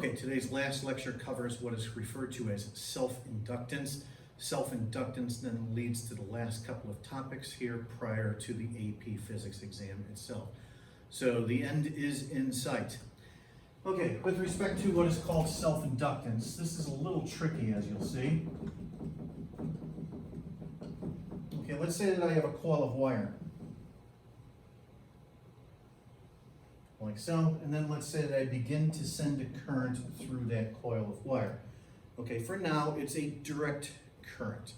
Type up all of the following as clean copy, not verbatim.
Okay, today's last lecture covers what is referred to as self-inductance. Self-inductance then leads to the last couple of topics here prior to the AP Physics exam itself. So the end is in sight. Okay, with respect to what is called self-inductance, this is a little tricky, as you'll see. Okay, let's say that I have a coil of wire. Like so, and then let's say that I begin to send a current through that coil of wire. Okay, for now, it's a direct current.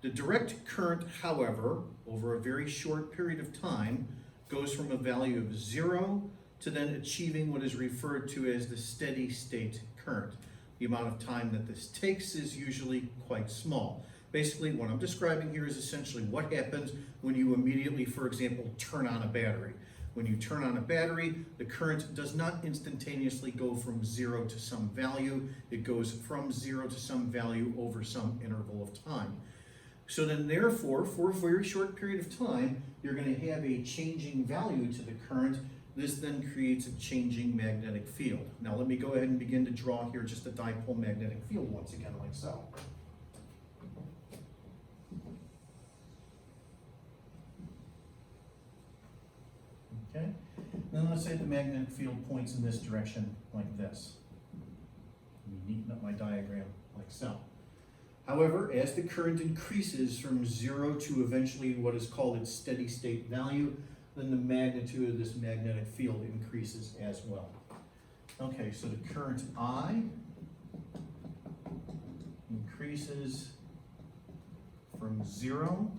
The direct current, however, over a very short period of time, goes from a value of 0 to then achieving what is referred to as the steady state current. The amount of time that this takes is usually quite small. Basically, what I'm describing here is essentially what happens when you immediately, for example, turn on a battery. When you turn on a battery, the current does not instantaneously go from 0 to some value. It goes from 0 to some value over some interval of time. So then therefore, for a very short period of time, you're going to have a changing value to the current. This then creates a changing magnetic field. Now let me go ahead and begin to draw here just a dipole magnetic field once again, like so. Okay, then let's say the magnetic field points in this direction like this. Let me neaten up my diagram like so. However, as the current increases from 0 to eventually what is called its steady state value, then the magnitude of this magnetic field increases as well. Okay, so the current I increases from 0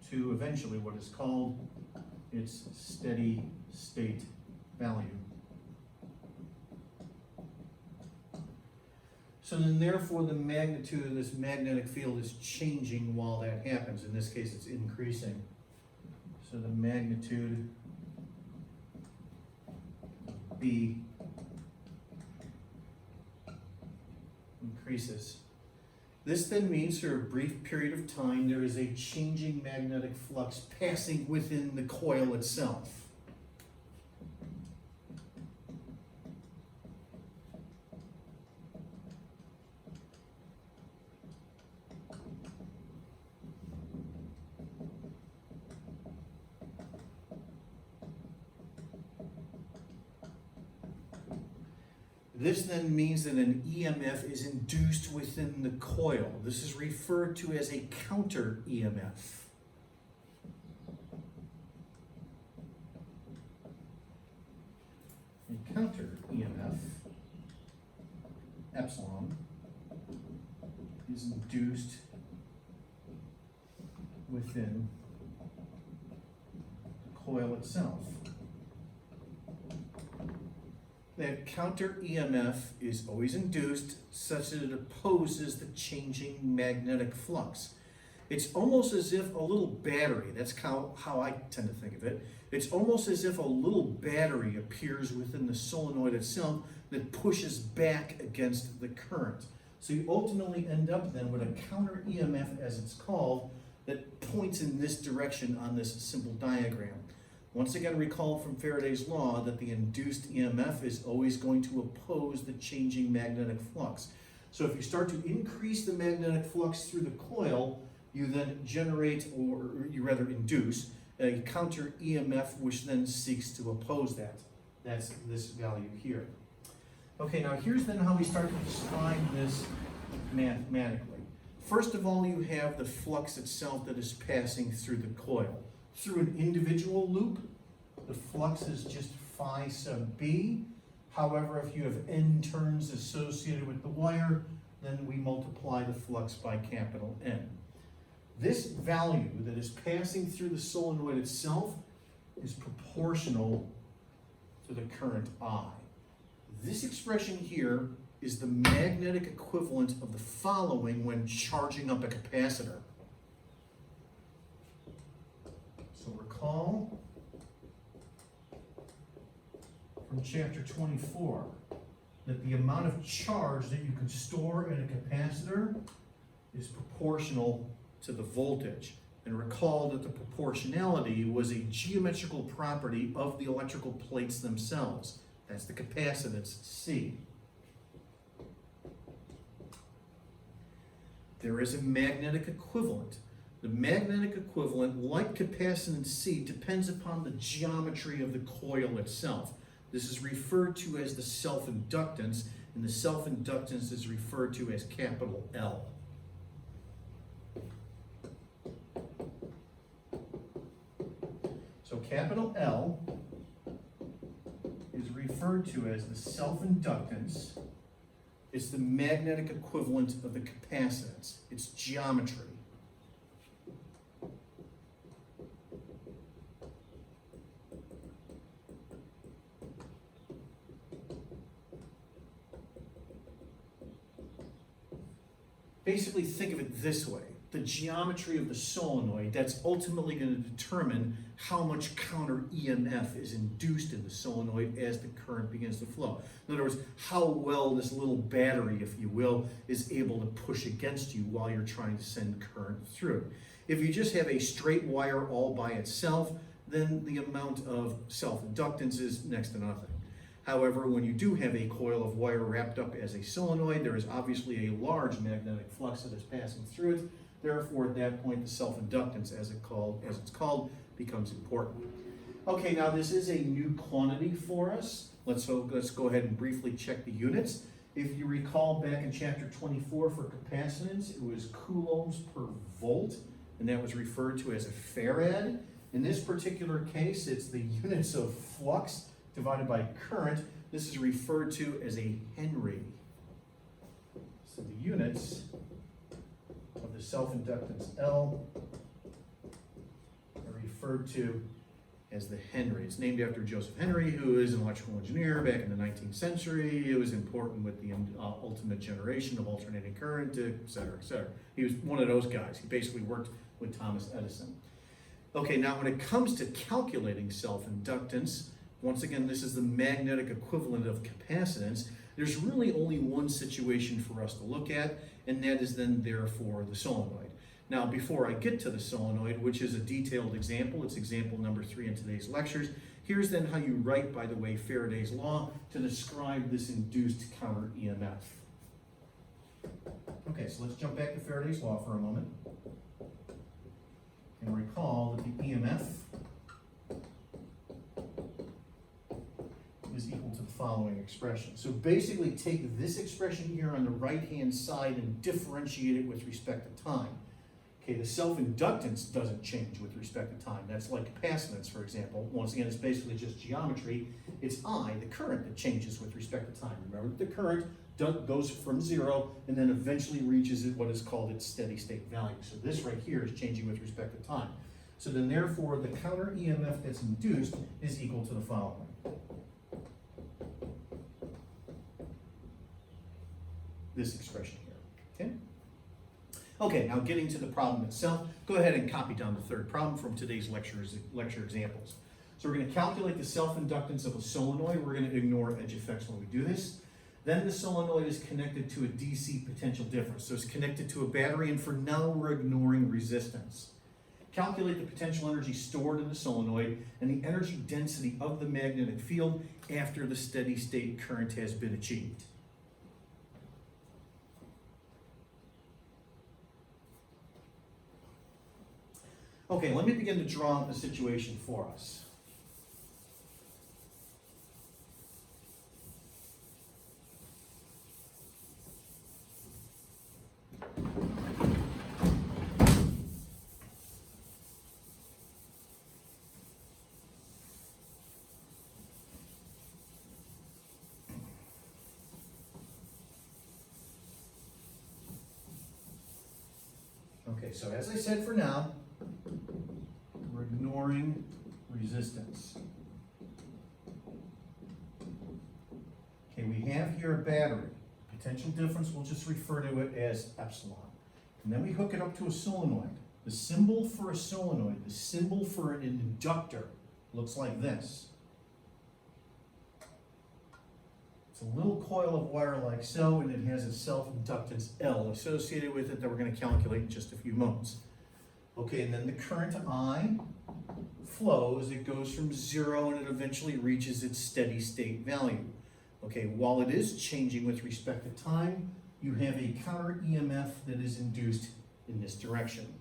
to eventually what is called its steady state value. So then therefore the magnitude of this magnetic field is changing while that happens. In this case it's increasing. So the magnitude B increases. This then means for a brief period of time there is a changing magnetic flux passing within the coil itself. This then means that an EMF is induced within the coil. This is referred to as a counter EMF. A counter EMF, epsilon, is induced within the coil itself. That counter EMF is always induced such that it opposes the changing magnetic flux. It's almost as if a little battery, that's how I tend to think of it, it's almost as if a little battery appears within the solenoid itself that pushes back against the current. So you ultimately end up then with a counter EMF, as it's called, that points in this direction on this simple diagram. Once again, recall from Faraday's law that the induced EMF is always going to oppose the changing magnetic flux. So if you start to increase the magnetic flux through the coil, you then generate, or you rather induce, a counter EMF which then seeks to oppose that. That's this value here. Okay, now here's then how we start to describe this mathematically. First of all, you have the flux itself that is passing through the coil. Through an individual loop, the flux is just phi sub b. However, if you have n turns associated with the wire, then we multiply the flux by capital N. This value that is passing through the solenoid itself is proportional to the current I. This expression here is the magnetic equivalent of the following when charging up a capacitor. So recall from chapter 24 that the amount of charge that you can store in a capacitor is proportional to the voltage. And recall that the proportionality was a geometrical property of the electrical plates themselves. That's the capacitance C. there is a magnetic equivalent. The magnetic equivalent, like capacitance C, depends upon the geometry of the coil itself. This is referred to as the self-inductance, and the self-inductance is referred to as capital L. So capital L is referred to as the self-inductance. It's the magnetic equivalent of the capacitance. It's geometry. Basically, think of it this way. The geometry of the solenoid, that's ultimately going to determine how much counter EMF is induced in the solenoid as the current begins to flow. In other words, how well this little battery, if you will, is able to push against you while you're trying to send current through. If you just have a straight wire all by itself, then the amount of self-inductance is next to nothing. However, when you do have a coil of wire wrapped up as a solenoid, there is obviously a large magnetic flux that is passing through it. Therefore, at that point, the self-inductance, as it's called, becomes important. Okay, now this is a new quantity for us. Let's go ahead and briefly check the units. If you recall back in chapter 24 for capacitance, it was coulombs per volt, and that was referred to as a farad. In this particular case, it's the units of flux divided by current. This is referred to as a Henry. So the units of the self-inductance L are referred to as the Henry. It's named after Joseph Henry, who is an electrical engineer back in the 19th century. It was important with the ultimate generation of alternating current, et cetera, et cetera. He was one of those guys. He basically worked with Thomas Edison. Okay, now when it comes to calculating self-inductance, once again, this is the magnetic equivalent of capacitance. There's really only one situation for us to look at, and that is then therefore the solenoid. Now, before I get to the solenoid, which is a detailed example, it's example number 3 in today's lectures, here's then how you write, by the way, Faraday's law to describe this induced counter EMF. Okay, so let's jump back to Faraday's law for a moment and recall that the EMF is equal to the following expression. So basically take this expression here on the right-hand side and differentiate it with respect to time. Okay, the self-inductance doesn't change with respect to time. That's like capacitance, for example. Once again, it's basically just geometry. It's I, the current, that changes with respect to time. Remember, the current goes from 0 and then eventually reaches what is called its steady state value. So this right here is changing with respect to time. So then therefore, the counter EMF that's induced is equal to the following. This expression here, okay? Okay, now getting to the problem itself, go ahead and copy down the third problem from today's lecture examples. So we're going to calculate the self-inductance of a solenoid. We're going to ignore edge effects when we do this. Then the solenoid is connected to a DC potential difference. So it's connected to a battery, and for now we're ignoring resistance. Calculate the potential energy stored in the solenoid and the energy density of the magnetic field after the steady state current has been achieved. Okay, let me begin to draw up a situation for us. Okay, so as I said, for now, we're ignoring resistance. Okay, we have here a battery. Potential difference, we'll just refer to it as epsilon. And then we hook it up to a solenoid. The symbol for a solenoid, the symbol for an inductor, looks like this. It's a little coil of wire like so, and it has a self-inductance L associated with it that we're going to calculate in just a few moments. Okay, and then the current I flows. It goes from 0 and it eventually reaches its steady state value. Okay, while it is changing with respect to time, you have a counter EMF that is induced in this direction.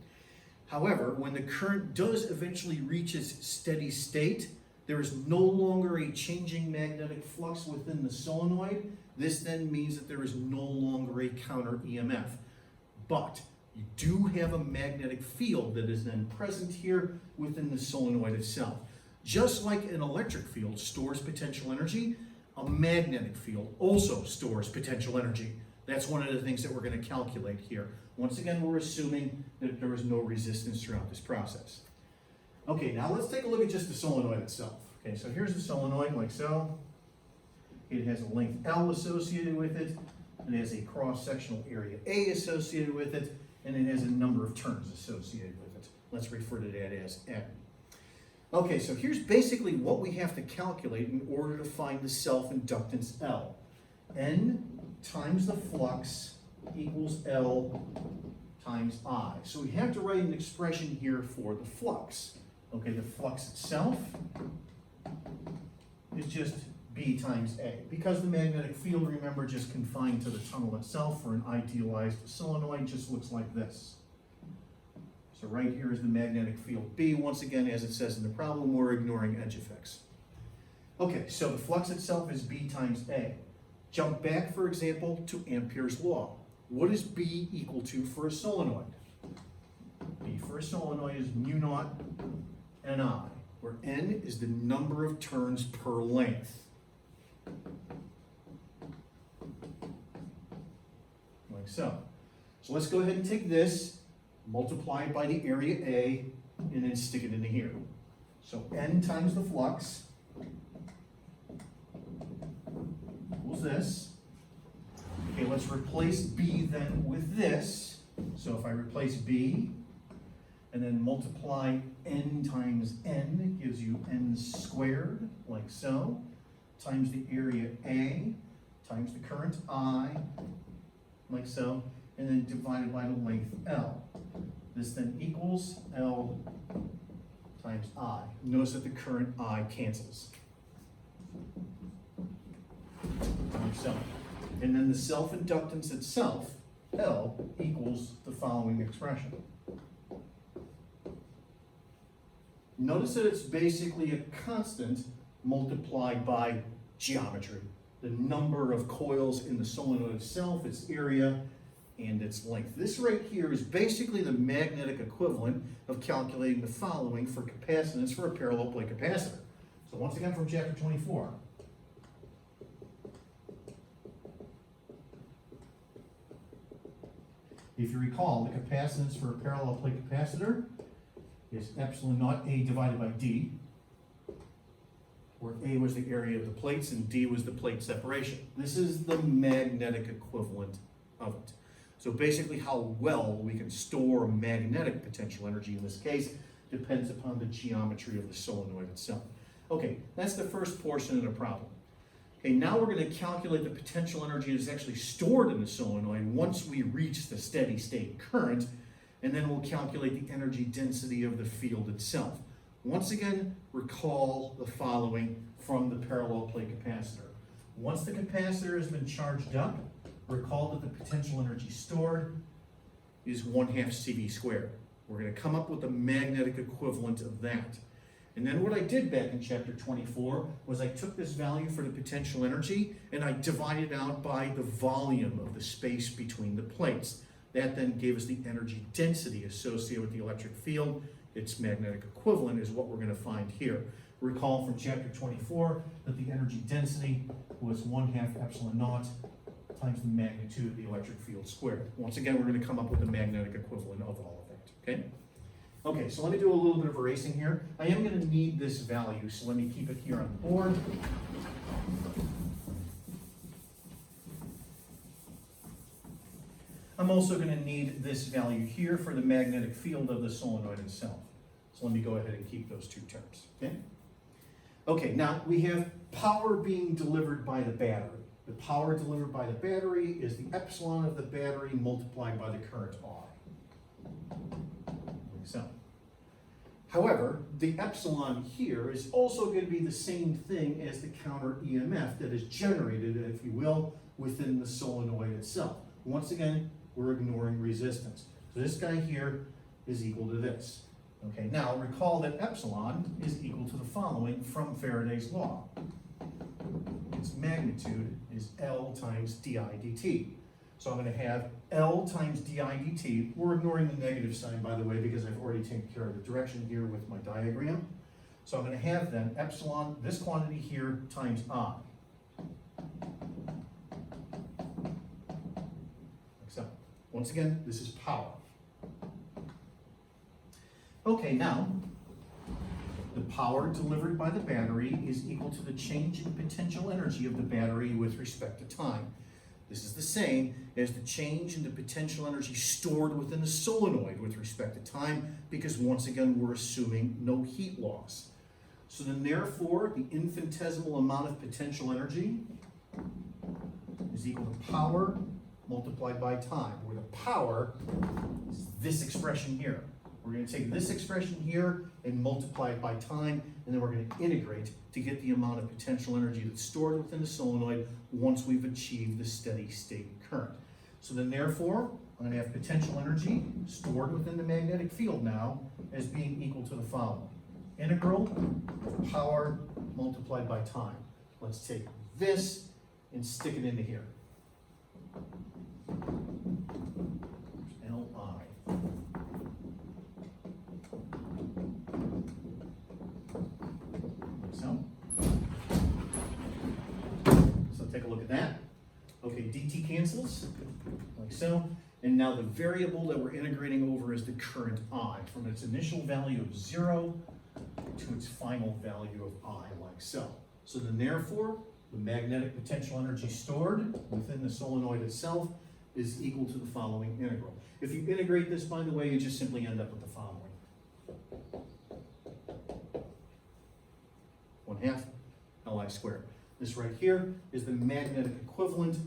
However, when the current does eventually reach its steady state, there is no longer a changing magnetic flux within the solenoid. This then means that there is no longer a counter EMF. But you do have a magnetic field that is then present here within the solenoid itself. Just like an electric field stores potential energy, a magnetic field also stores potential energy. That's one of the things that we're going to calculate here. Once again, we're assuming that there is no resistance throughout this process. Okay, now let's take a look at just the solenoid itself. Okay, so here's the solenoid, like so. It has a length L associated with it. It has a cross-sectional area A associated with it, and it has a number of turns associated with it. Let's refer to that as N. Okay, so here's basically what we have to calculate in order to find the self-inductance L. N times the flux equals L times I. So we have to write an expression here for the flux. Okay, the flux itself is just B times A. Because the magnetic field, remember, just confined to the tunnel itself for an idealized solenoid, just looks like this. So right here is the magnetic field B. Once again, as it says in the problem, we're ignoring edge effects. Okay, so the flux itself is B times A. Jump back, for example, to Ampere's law. What is B equal to for a solenoid? B for a solenoid is mu naught Ni, where N is the number of turns per length. Like so. So let's go ahead and take this, multiply it by the area A, and then stick it into here. So N times the flux equals this. Okay, let's replace B then with this. So if I replace B and then multiply N times N, gives you N squared, like so, times the area A, times the current I, like so, and then divided by the length L. This then equals L times I. Notice that the current I cancels. Like so. And then the self-inductance itself, L, equals the following expression. Notice that it's basically a constant multiplied by geometry. The number of coils in the solenoid itself, its area, and its length. This right here is basically the magnetic equivalent of calculating the following for capacitance for a parallel plate capacitor. So once again from chapter 24. If you recall, the capacitance for a parallel plate capacitor is epsilon naught A divided by D, where A was the area of the plates and D was the plate separation. This is the magnetic equivalent of it. So basically how well we can store magnetic potential energy in this case depends upon the geometry of the solenoid itself. Okay, that's the first portion of the problem. Okay, now we're going to calculate the potential energy that's actually stored in the solenoid once we reach the steady state current, and then we'll calculate the energy density of the field itself. Once again, recall the following from the parallel plate capacitor. Once the capacitor has been charged up, recall that the potential energy stored is 1/2 CV squared. We're going to come up with the magnetic equivalent of that. And then what I did back in chapter 24 was I took this value for the potential energy and I divided out by the volume of the space between the plates. That then gave us the energy density associated with the electric field. Its magnetic equivalent is what we're going to find here. Recall from chapter 24 that the energy density was 1/2 epsilon naught times the magnitude of the electric field squared. Once again, we're going to come up with the magnetic equivalent of all of that, okay? Okay, so let me do a little bit of erasing here. I am going to need this value, so let me keep it here on the board. I'm also going to need this value here for the magnetic field of the solenoid itself. So let me go ahead and keep those two terms, okay? Okay, now we have power being delivered by the battery. The power delivered by the battery is the epsilon of the battery multiplied by the current I. Like so. However, the epsilon here is also going to be the same thing as the counter EMF that is generated, if you will, within the solenoid itself. Once again, we're ignoring resistance. So this guy here is equal to this. Okay, now recall that epsilon is equal to the following from Faraday's law. Its magnitude is L times di dt. So I'm going to have L times di dt. We're ignoring the negative sign, by the way, because I've already taken care of the direction here with my diagram. So I'm going to have then epsilon, this quantity here, times I. Like so. Once again, this is power. Okay, now, the power delivered by the battery is equal to the change in potential energy of the battery with respect to time. This is the same as the change in the potential energy stored within the solenoid with respect to time, because once again, we're assuming no heat loss. So then therefore, the infinitesimal amount of potential energy is equal to power multiplied by time, where the power is this expression here. We're going to take this expression here and multiply it by time, and then we're going to integrate to get the amount of potential energy that's stored within the solenoid once we've achieved the steady state current. So then therefore, I'm going to have potential energy stored within the magnetic field now as being equal to the following. Integral of power multiplied by time. Let's take this and stick it into here. Li. So take a look at that. Okay, dt cancels, like so. And now the variable that we're integrating over is the current I, from its initial value of 0 to its final value of I, like so. So then therefore, the magnetic potential energy stored within the solenoid itself is equal to the following integral. If you integrate this, by the way, you just simply end up with the following. 1/2 Li squared. This right here is the magnetic equivalent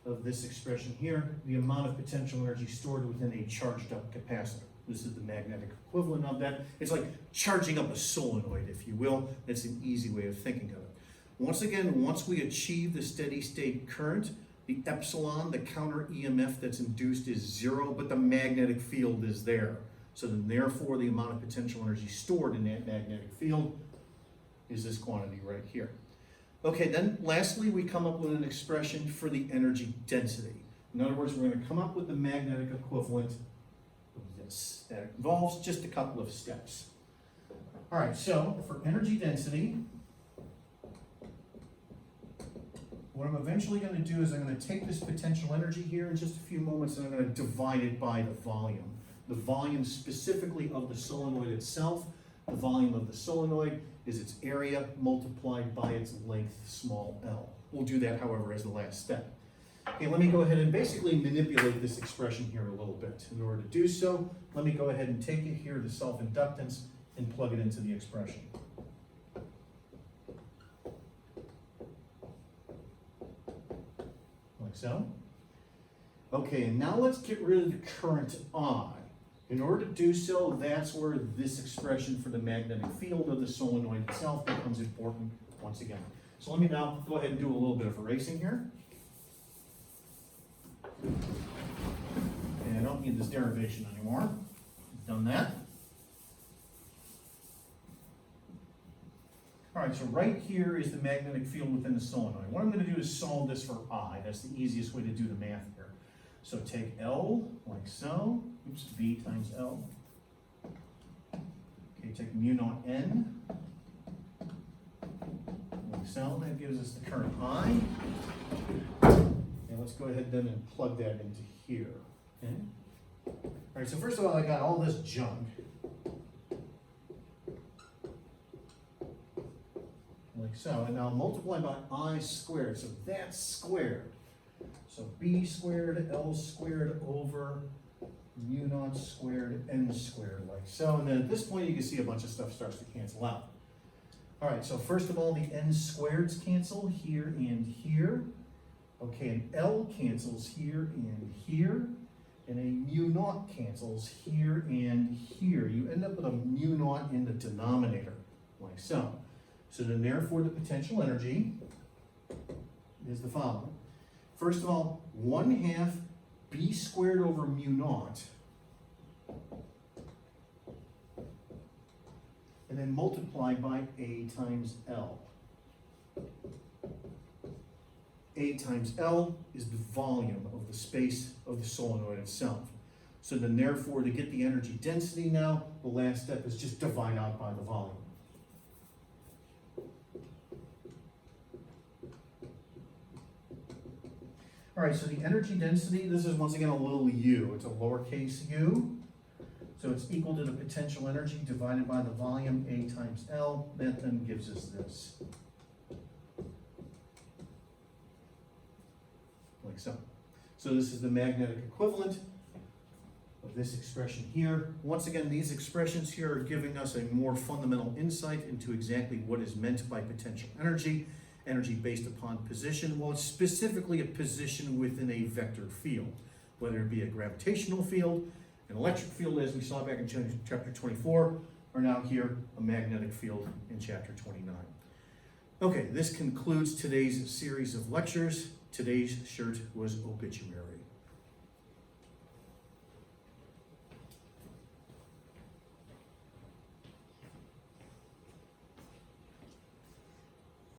of this expression here, the amount of potential energy stored within a charged up capacitor. This is the magnetic equivalent of that. It's like charging up a solenoid, if you will. That's an easy way of thinking of it. Once again, once we achieve the steady state current, the epsilon, the counter EMF that's induced, is 0, but the magnetic field is there. So then therefore, the amount of potential energy stored in that magnetic field is this quantity right here. Okay, then lastly, we come up with an expression for the energy density. In other words, we're going to come up with the magnetic equivalent of this. That involves just a couple of steps. All right, so for energy density, what I'm eventually going to do is I'm going to take this potential energy here in just a few moments and I'm going to divide it by the volume. The volume specifically of the solenoid itself. The volume of the solenoid is its area multiplied by its length, small l. We'll do that, however, as the last step. Okay, let me go ahead and basically manipulate this expression here a little bit. In order to do so, let me go ahead and take it here, the self-inductance, and plug it into the expression. Like so. Okay, and now let's get rid of the current I. In order to do so, that's where this expression for the magnetic field of the solenoid itself becomes important once again. So let me now go ahead and do a little bit of erasing here. And I don't need this derivation anymore. I've done that. All right, so right here is the magnetic field within the solenoid. What I'm going to do is solve this for I. That's the easiest way to do the math here. So take L, like so. Oops, V times L. Okay, take mu naught N. Like so. That gives us the current I. And let's go ahead then and plug that into here. Okay? All right, so first of all, I got all this junk. Like so. And now multiply by I squared. So that's squared. So B squared, L squared over mu naught squared, N squared, like so. And then at this point, you can see a bunch of stuff starts to cancel out. All right, so first of all, the N squareds cancel here and here. Okay, and L cancels here and here. And a mu naught cancels here and here. You end up with a mu naught in the denominator, like so. So then therefore, the potential energy is the following. first of all, 1/2 b squared over mu naught, and then multiply by A times L. A times L is the volume of the space of the solenoid itself. So then therefore, to get the energy density now, the last step is just divide out by the volume. All right, so the energy density, this is once again a little u. It's a lowercase u. So it's equal to the potential energy divided by the volume, A times L. That then gives us this. Like so. So this is the magnetic equivalent of this expression here. Once again, these expressions here are giving us a more fundamental insight into exactly what is meant by potential energy. Energy based upon position. Well, it's specifically a position within a vector field, whether it be a gravitational field, an electric field, as we saw back in chapter 24, or now here, a magnetic field in chapter 29. Okay, this concludes today's series of lectures. Today's shirt was obituary.